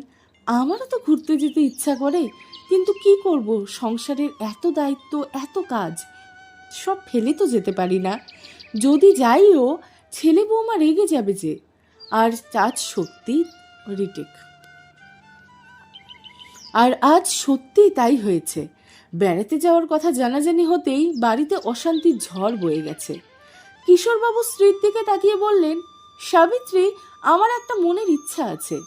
আমারও তো ঘুরতে যেতে ইচ্ছা করে, কিন্তু কি করব, সংসারের এত দায়িত্ব, এত কাজ, সব ফেলে তো যেতে পারি না। যদি যাইও ছেলে বৌমা রেগে যাবে যে। আর আজ সত্যি রিটেক। আর আজ সত্যিই তাই হয়েছে। বেড়াতে যাওয়ার কথা জানাজানি হতেই বাড়িতে অশান্তির ঝড় বয়ে গেছে। কিশোরবাবু স্ত্রীর দিকে তাকিয়ে বললেন, সাবিত্রী, আমার একটা মনের ইচ্ছা আছে।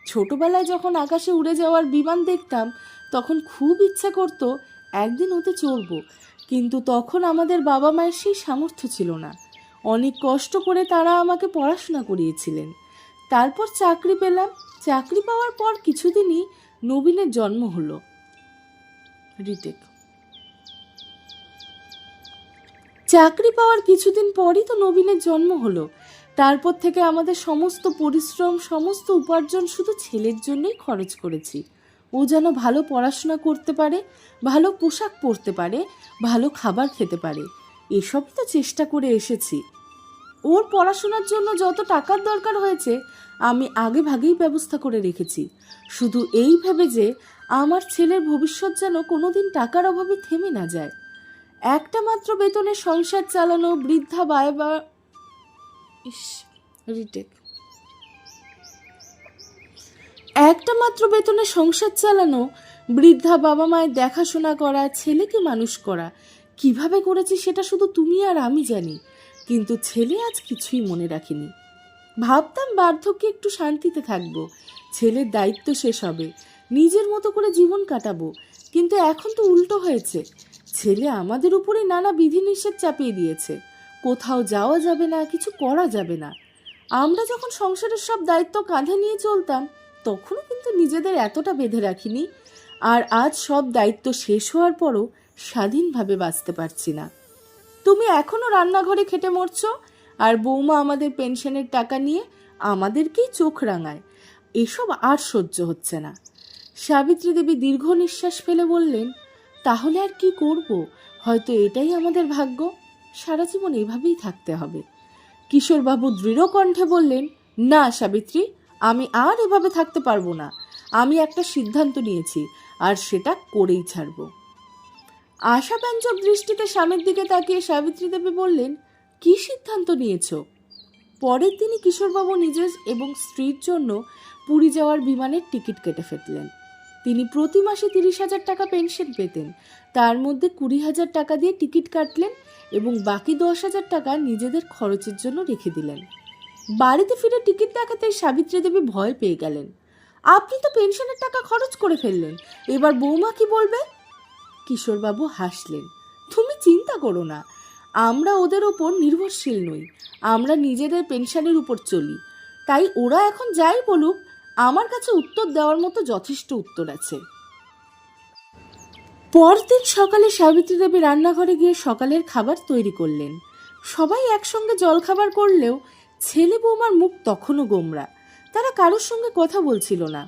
ছোটবেলায় যখন আকাশে উড়ে যাওয়ার বিমান দেখতাম তখন খুব ইচ্ছা করত একদিন ওতে চড়ব, কিন্তু তখন আমাদের বাবা মায়ের সেই সামর্থ্য ছিল না। অনেক কষ্ট করে তারা আমাকে পড়াশোনা করিয়েছিলেন। তারপর চাকরি পেলাম। চাকরি পাওয়ার পর কিছুদিনই নবীনের জন্ম হলো। রিটেক। চাকরি পাওয়ার কিছুদিন পরই তো নবীনের জন্ম হলো। তারপর থেকে আমাদের সমস্ত পরিশ্রম, সমস্ত উপার্জন শুধু ছেলের জন্যই খরচ করেছি। ও যেন ভালো পড়াশোনা করতে পারে, ভালো পোশাক পরতে পারে, ভালো খাবার খেতে পারে, এসবই তো চেষ্টা করে এসেছি। ওর পড়াশোনার জন্য যত টাকার দরকার হয়েছে আমি আগে ভাগেই ব্যবস্থা করে রেখেছি, শুধু এই ভেবে যে আমার ছেলের ভবিষ্যৎ যেন কোনোদিন টাকার অভাবে থেমে না যায়। একটা মাত্র বেতনে সংসার চালানো, বৃদ্ধা বা রিটেক একটা মাত্র বেতনে সংসার চালানো, বৃদ্ধা বাবা মায়ের দেখাশোনা করা, ছেলেকে মানুষ করা কিভাবে করেছি সেটা শুধু তুমি আর আমি জানি। কিন্তু ছেলে আজ কিছুই মনে রাখিনি। ভাবতাম বার্ধক্যে একটু শান্তিতে থাকবো, ছেলের দায়িত্ব শেষ হবে, নিজের মতো করে জীবন কাটাবো। কিন্তু এখন তো উল্টো হয়েছে। ছেলে আমাদের উপরে নানা বিধিনিষেধ চাপিয়ে দিয়েছে। কোথাও যাওয়া যাবে না, কিছু করা যাবে না। আমরা যখন সংসারের সব দায়িত্ব কাঁধে নিয়ে চলতাম তখনও কিন্তু নিজেদের এতটা বেঁধে রাখিনি। আর আজ সব দায়িত্ব শেষ হওয়ার পরও স্বাধীনভাবে বাঁচতে পারছি না। তুমি এখনো রান্নাঘরে খেটে মরছো, আর বৌমা আমাদের পেনশনের টাকা নিয়ে আমাদেরকেই চোখ রাঙায়। এসব আর সহ্য হচ্ছে না। সাবিত্রী দেবী দীর্ঘ নিঃশ্বাস ফেলে বললেন, তাহলে আর কি করব? হয়তো এটাই আমাদের ভাগ্য। সারা জীবন এভাবেই থাকতে হবে। কিশোরবাবু দৃঢ় কণ্ঠে বললেন, না সাবিত্রী, আমি আর এভাবে থাকতে পারবো না। আমি একটা সিদ্ধান্ত নিয়েছি, আর সেটা করেই ছাড়ব। আশাব্যঞ্জক দৃষ্টিতে স্বামীর দিকে তাকিয়ে সাবিত্রী দেবী বললেন, কি সিদ্ধান্ত নিয়েছ? পরের দিনই কিশোরবাবু নিজের এবং স্ত্রীর জন্য পুরী যাওয়ার বিমানের টিকিট কেটে ফেললেন। তিনি প্রতি মাসে 30,000 টাকা পেনশন পেতেন। তার মধ্যে 20,000 টাকা দিয়ে টিকিট কাটলেন এবং বাকি 10,000 টাকা নিজেদের খরচের জন্য রেখে দিলেন। বাড়িতে ফিরে টিকিট দেখাতেই সাবিত্রী দেবী ভয় পেয়ে গেলেন। আপনি তো পেনশনের টাকা খরচ করে ফেললেন, এবার বৌমা কি বলবে? কিশোরবাবু হাসলেন, তুমি চিন্তা করো না, আমরা ওদের ওপর নির্ভরশীল নই। আমরা নিজেদের পেনশনের উপর চলি। তাই ওরা এখন যাই বলুক, আমার কাছে উত্তর দেওয়ার মতো যথেষ্ট উত্তর আছে। পরদিন সকালে সাবিত্রী দেবী রান্নাঘরে গিয়ে সকালের খাবার তৈরি করলেন। সবাই একসঙ্গে জলখাবার করলেও ছেলে বৌমার মুখ তখনও গোমরা। তারা কারোর সঙ্গে কথা বলছিল না।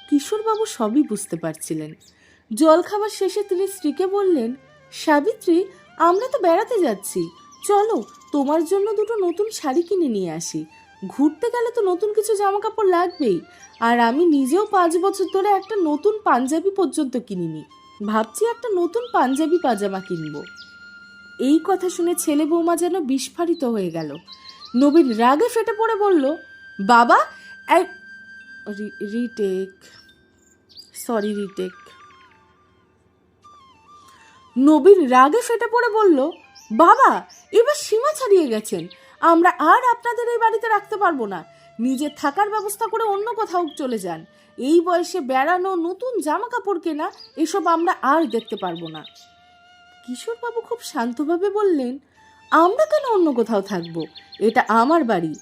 কিশোরবাবু সবই বুঝতে পারছিলেন। জলখাবার শেষে তিনি স্ত্রীকে বললেন, সাবিত্রী, আমরা তো বেড়াতে যাচ্ছি, চলো তোমার জন্য দুটো নতুন শাড়ি কিনে নিয়ে আসি। ঘুরতে গেলে তো নতুন কিছু জামা কাপড় লাগবেই। আর আমি নিজেও 5 বছর ধরে একটা নতুন পাঞ্জাবি পর্যন্ত কিনিনি। ভাবছি একটা নতুন পাঞ্জাবি পাজামা কিনবো। এই কথা শুনে ছেলে বৌমা যেন বিস্ফারিত হয়ে গেল। নবীন রাগে ফেটে পড়ে বলল, বাবা, রিটেক। নবীন রাগে ফেটে পড়ে বলল, বাবা, এবার সীমা ছাড়িয়ে গেছেন। আমরা আর আপনাদের এই বাড়িতে রাখতে পারবো না। নিজের থাকার ব্যবস্থা করে অন্য কোথাও চলে যান। এই বয়সে বেড়ানো, নতুন জামা কাপড় কেনা, এসব আমরা আর দেখতে পারবো না। কিশোরবাবু খুব শান্তভাবে বললেন, আমরা কেন অন্য কোথাও থাকবো? এটা আমার বাড়ি।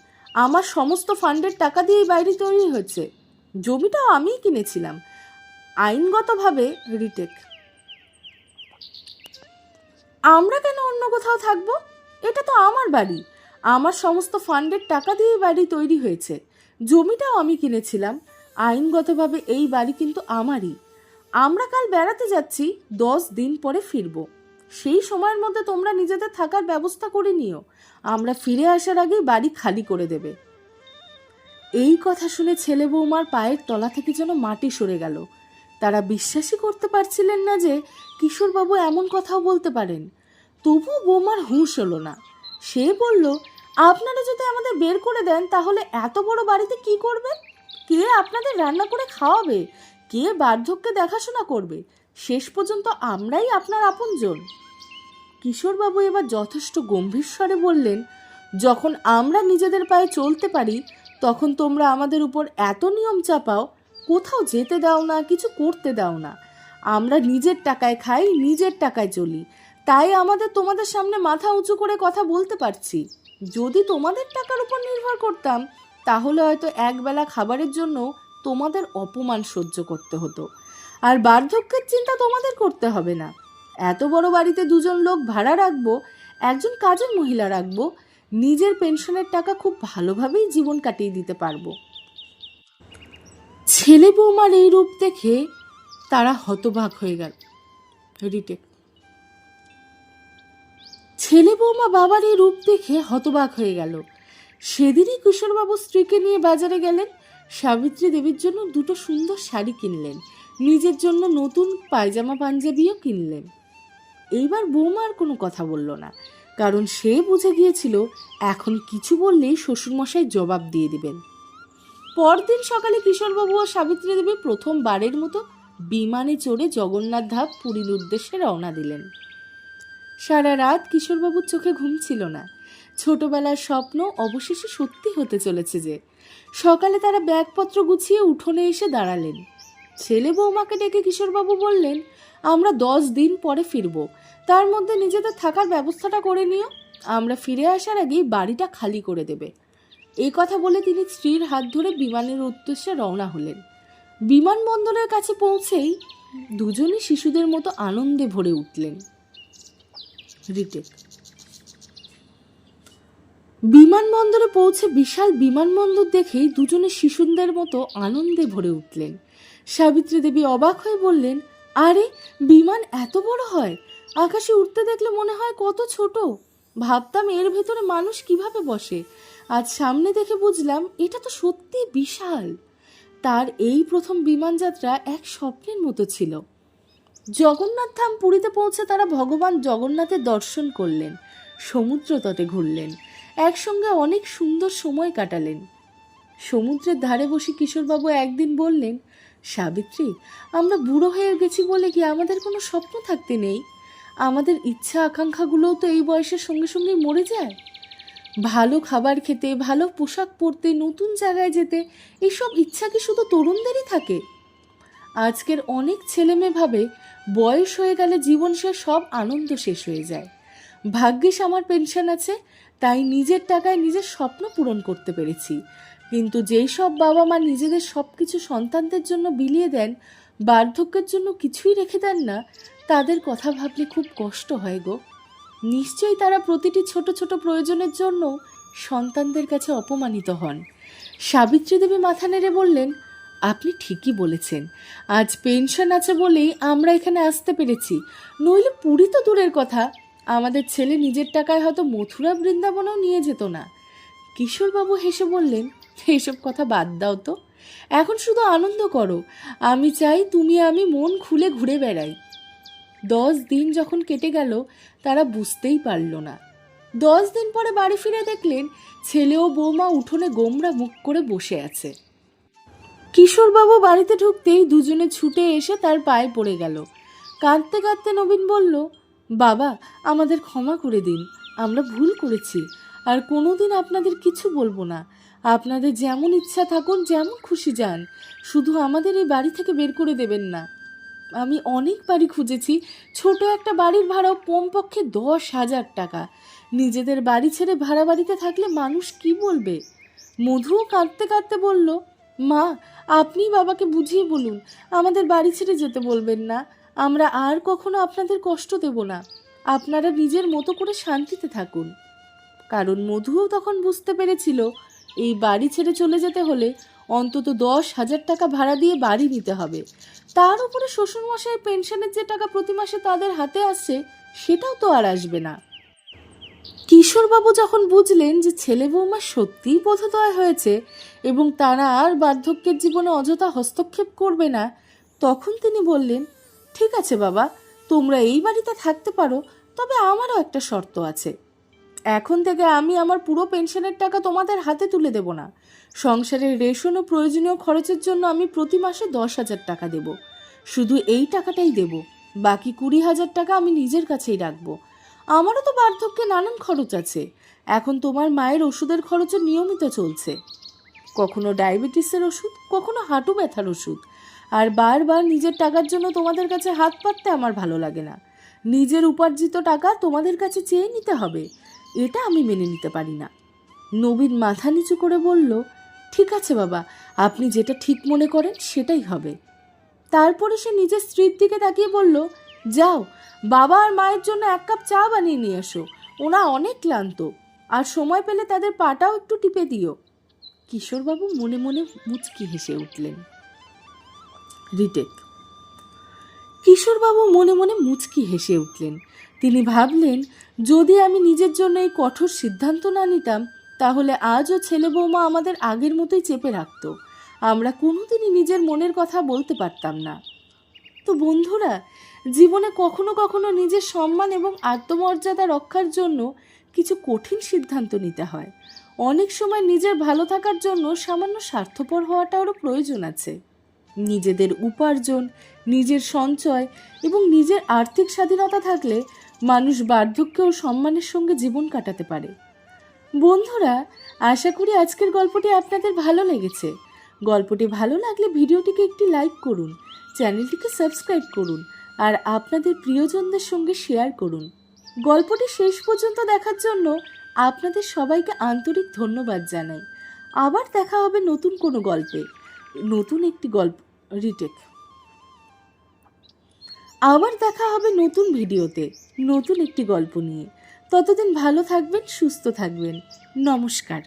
আমার সমস্ত ফান্ডের টাকা দিয়ে এই বাড়ি তৈরি হয়েছে। জমিটাও আমিই কিনেছিলাম আইনগতভাবে। রিটেক। আমরা কেন অন্য কোথাও থাকবো? এটা তো আমার বাড়ি। আমার সমস্ত ফান্ডের টাকা দিয়ে বাড়ি তৈরি হয়েছে। জমিটাও আমি কিনেছিলাম আইনগতভাবে। এই বাড়ি কিন্তু আমারই। আমরা কাল বেড়াতে যাচ্ছি, 10 দিন পরে ফিরবো। সেই সময়ের মধ্যে তোমরা নিজেদের থাকার ব্যবস্থা করে নিও। আমরা ফিরে আসার আগেই বাড়ি খালি করে দেবে। এই কথা শুনে ছেলে বৌমার পায়ের তলা থেকে যেন মাটি সরে গেল। তারা বিশ্বাসই করতে পারছিলেন না যে কিশোরবাবু এমন কথাও বলতে পারেন। তবুও বৌমার হুঁশ হলো না। সে বলল, আপনারা যদি আমাদের বের করে দেন তাহলে এত বড় বাড়িতে কি করবেন? কে আপনাদের রান্না করে খাওয়াবে? কে বার্ধক্যে দেখাশোনা করবে? শেষ পর্যন্ত আমরাই আপনার আপনজন। কিশোরবাবু এবার যথেষ্ট গম্ভীর স্বরে বললেন, যখন আমরা নিজেদের পায়ে চলতে পারি তখন তোমরা আমাদের উপর এত নিয়ম চাপাও, কোথাও যেতে দাও না, কিছু করতে দাও না। আমরা নিজের টাকায় খাই, নিজের টাকায় চলি, তাই আমাদের তোমাদের সামনে মাথা উঁচু করে কথা বলতে পারছি। যদি তোমাদের টাকার উপর নির্ভর করতাম তাহলে হয়তো একবেলা খাবারের জন্য তোমাদের অপমান সহ্য করতে হতো। আর বার্ধক্যের চিন্তা তোমাদের করতে হবে না। এত বড় বাড়িতে 2জন লোক ভাড়া রাখবো, একজন কাজের মহিলা রাখবো, নিজের পেনশনের টাকা খুব ভালোভাবেই জীবন কাটিয়ে দিতে পারবো। ছেলে বৌমার এই রূপ দেখে তারা হতবাক হয়ে গেল। রিটেক। ছেলে বৌমা বাবার এই রূপ দেখে হতবাক হয়ে গেল। সেদিনই কিশোরবাবু স্ত্রীকে নিয়ে বাজারে গেলেন। সাবিত্রী দেবীর জন্য 2টো সুন্দর শাড়ি কিনলেন, নিজের জন্য নতুন পায়জামা পাঞ্জাবিও কিনলেন। এইবার বৌমা আর কোনো কথা বলল না, কারণ সে বুঝে গিয়েছিল এখন কিছু বললেই শ্বশুরমশাই জবাব দিয়ে দিবেন। পরদিন সকালে কিশোরবাবু ও সাবিত্রী দেবী প্রথমবারের মতো বিমানে চড়ে জগন্নাথ ধাম পুরীর উদ্দেশ্যে রওনা দিলেন। সারা রাত কিশোরবাবুর চোখে ঘুম ছিল না। ছোটবেলার স্বপ্ন অবশেষে সত্যি হতে চলেছে যে। সকালে তারা ব্যাগপত্র গুছিয়ে উঠোনে এসে দাঁড়ালেন। ছেলে বৌমাকে ডেকে কিশোরবাবু বললেন, আমরা 10 দিন পরে ফিরব, তার মধ্যে নিজেদের থাকার ব্যবস্থাটা করে নিও। আমরা ফিরে আসার আগেই বাড়িটা খালি করে দেবে। এই কথা বলে তিনি স্ত্রীর হাত ধরে বিমানের উদ্দেশ্যে রওনা হলেন। বিমানবন্দরের কাছে পৌঁছেই দুজনই শিশুদের মতো আনন্দে ভরে উঠলেন। রিটেক। বিমানবন্দরে পৌঁছে বিশাল বিমানবন্দর দেখেই দুজনে শিশুদের মতো আনন্দে ভরে উঠলেন। সাবিত্রী দেবী অবাক হয়ে বললেন, আরে বিমান এত বড় হয়? আকাশে উঠতে দেখলে মনে হয় কত ছোট। ভাবতাম এর ভেতরে মানুষ কিভাবে বসে, আজ সামনে দেখে বুঝলাম এটা তো সত্যি বিশাল। তার এই প্রথম বিমান যাত্রা এক স্বপ্নের মতো ছিল। জগন্নাথ ধাম পুরীতে পৌঁছে তারা ভগবান জগন্নাথের দর্শন করলেন, সমুদ্র তটে ঘুরলেন, একসঙ্গে অনেক সুন্দর সময় কাটালেন। সমুদ্রের ধারে বসে কিশোরবাবু একদিন বললেন, সাবিত্রী, আমরা বুড়ো হয়ে গেছি বলে কি আমাদের কোনো স্বপ্ন থাকতে নেই? আমাদের ইচ্ছা আকাঙ্ক্ষাগুলোও তো এই বয়সের সঙ্গে সঙ্গে মরে যায়। ভালো খাবার খেতে, ভালো পোশাক পরতে, নতুন জায়গায় যেতে, এইসব ইচ্ছা কি শুধু তরুণদেরই থাকে? আজকের অনেক ছেলেমেয়ে ভাবে বয়স হয়ে গেলে জীবন শেষ, সব আনন্দ শেষ হয়ে যায়। ভাগ্যিস আমার পেনশন আছে, তাই নিজের টাকায় নিজের স্বপ্ন পূরণ করতে পেরেছি। কিন্তু যেই সব বাবা মা নিজেদের সব কিছু সন্তানদের জন্য বিলিয়ে দেন, বার্ধক্যের জন্য কিছুই রেখে দেন না, তাদের কথা ভাবলে খুব কষ্ট হয় গো। নিশ্চয়ই তারা প্রতিটি ছোট ছোট প্রয়োজনের জন্য সন্তানদের কাছে অপমানিত হন। সাবিত্রী দেবী মাথা নেড়ে বললেন, আপনি ঠিকই বলেছেন, আজ পেনশন আছে বলেই আমরা এখানে আসতে পেরেছি, নইলে পুরী তো দূরের কথা, আমাদের ছেলে নিজের টাকায় হয়তো মথুরা বৃন্দাবনেও নিয়ে যেত না। কিশোরবাবু হেসে বললেন, এসব কথা বাদ দাও তো, এখন শুধু আনন্দ করো। আমি চাই তুমি আমি মন খুলে ঘুরে বেড়াই। 10 দিন যখন কেটে গেল তারা বুঝতেই পারল না। 10 দিন পরে বাড়ি ফিরে দেখলেন ছেলে ও বৌমা উঠোনে গোমরা মুখ করে বসে আছে। কিশোরবাবু বাড়িতে ঢুকতেই দুজনে ছুটে এসে তার পায়ে পড়ে গেল। কাঁদতে কাঁদতে নবীন বলল, বাবা, আমাদের ক্ষমা করে দিন, আমরা ভুল করেছি, আর কোনোদিন আপনাদের কিছু বলবো না। আপনাদের যেমন ইচ্ছা থাকুন, যেমন খুশি যান, শুধু আমাদের এই বাড়ি থেকে বের করে দেবেন না। আমি অনেক বাড়ি খুঁজেছি, ছোট একটা বাড়ির ভাড়াও কমপক্ষে 10,000 টাকা। নিজেদের বাড়ি ছেড়ে ভাড়া বাড়িতে থাকলে মানুষ কি বলবে? মধুও কাঁদতে কাঁদতে বলল, মা, আপনি বাবাকে বুঝিয়ে বলুন, আমাদের বাড়ি ছেড়ে যেতে বলবেন না। আমরা আর কখনো আপনাদের কষ্ট দেব না। আপনারা নিজের মতো করে শান্তিতে থাকুন। কারণ মধুও তখন বুঝতে পেরেছিল এই বাড়ি ছেড়ে চলে যেতে হলে অন্তত 10,000 টাকা ভাড়া দিয়ে বাড়ি নিতে হবে। তার উপরে শ্বশুরমশাই পেনশনের যে টাকা প্রতি মাসে তাদের হাতে আসছে, সেটাও তো আর আসবে না। কিশোরবাবু যখন বুঝলেন যে ছেলে বৌমা সত্যিই বোধোদয় হয়েছে এবং তারা আর বার্ধক্যের জীবনে অযথা হস্তক্ষেপ করবে না, তখন তিনি বললেন, ঠিক আছে বাবা, তোমরা এই বাড়িতে থাকতে পারো, তবে আমারও একটা শর্ত আছে। এখন থেকে আমি আমার পুরো পেনশনের টাকা তোমাদের হাতে তুলে দেব না। সংসারের রেশন ও প্রয়োজনীয় খরচের জন্য আমি প্রতি মাসে 10,000 টাকা দেব। শুধু এই টাকাটাই দেব, বাকি 20,000 টাকা আমি নিজের কাছেই রাখবো। আমারও তো বার্ধক্যে নানান খরচ আছে। এখন তোমার মায়ের ওষুধের খরচও নিয়মিত চলছে, কখনো ডায়াবেটিসের ওষুধ, কখনো হাঁটু ব্যথার ওষুধ। আর বারবার নিজের টাকার জন্য তোমাদের কাছে হাত পাততে আমার ভালো লাগে না। নিজের উপার্জিত টাকা তোমাদের কাছে চেয়ে নিতে হবে, এটা আমি মেনে নিতে পারি না। নবীন মাথা নিচু করে বলল, ঠিক আছে বাবা, আপনি যেটা ঠিক মনে করেন সেটাই হবে। তারপরে সে নিজের স্ত্রীর দিকে তাকিয়ে বলল, যাও বাবা আর মায়ের জন্য 1 কাপ চা বানিয়ে নিয়ে এসো, ওনা অনেক ক্লান্ত, আর সময় পেলে তাদের পাটাও একটু টিপে দিও। কিশোরবাবু মনে মনে মুচকি হেসে উঠলেন। রিটেক। কিশোরবাবু মনে মনে মুচকি হেসে উঠলেন। তিনি ভাবলেন, যদি আমি নিজের জন্য এই কঠোর সিদ্ধান্ত না নিতাম, তাহলে আজও ছেলে বৌমা আমাদের আগের মতোই চেপে রাখত। আমরা কোনোদিনই নিজের মনের কথা বলতে পারতাম না। তো বন্ধুরা, জীবনে কখনো কখনো নিজের সম্মান এবং আত্মমর্যাদা রক্ষার জন্য কিছু কঠিন সিদ্ধান্ত নিতে হয়। অনেক সময় নিজের ভালো থাকার জন্য সামান্য স্বার্থপর হওয়াটারও প্রয়োজন আছে। নিজেদের উপার্জন, নিজের সঞ্চয় এবং নিজের আর্থিক স্বাধীনতা থাকলে মানুষ বার্ধক্য ও সম্মানের সঙ্গে জীবন কাটাতে পারে। বন্ধুরা, আশা করি আজকের গল্পটি আপনাদের ভালো লেগেছে। গল্পটি ভালো লাগলে ভিডিওটিকে একটি লাইক করুন, চ্যানেলটিকে সাবস্ক্রাইব করুন আর আপনাদের প্রিয়জনদের সঙ্গে শেয়ার করুন। গল্পটি শেষ পর্যন্ত দেখার জন্য আপনাদের সবাইকে আন্তরিক ধন্যবাদ জানাই। আবার দেখা হবে নতুন কোনো গল্পে, নতুন একটি গল্প রিটেক। আবার দেখা হবে নতুন ভিডিওতে, নতুন একটি গল্প নিয়ে। ততদিন ভালো থাকবেন, সুস্থ থাকবেন। নমস্কার।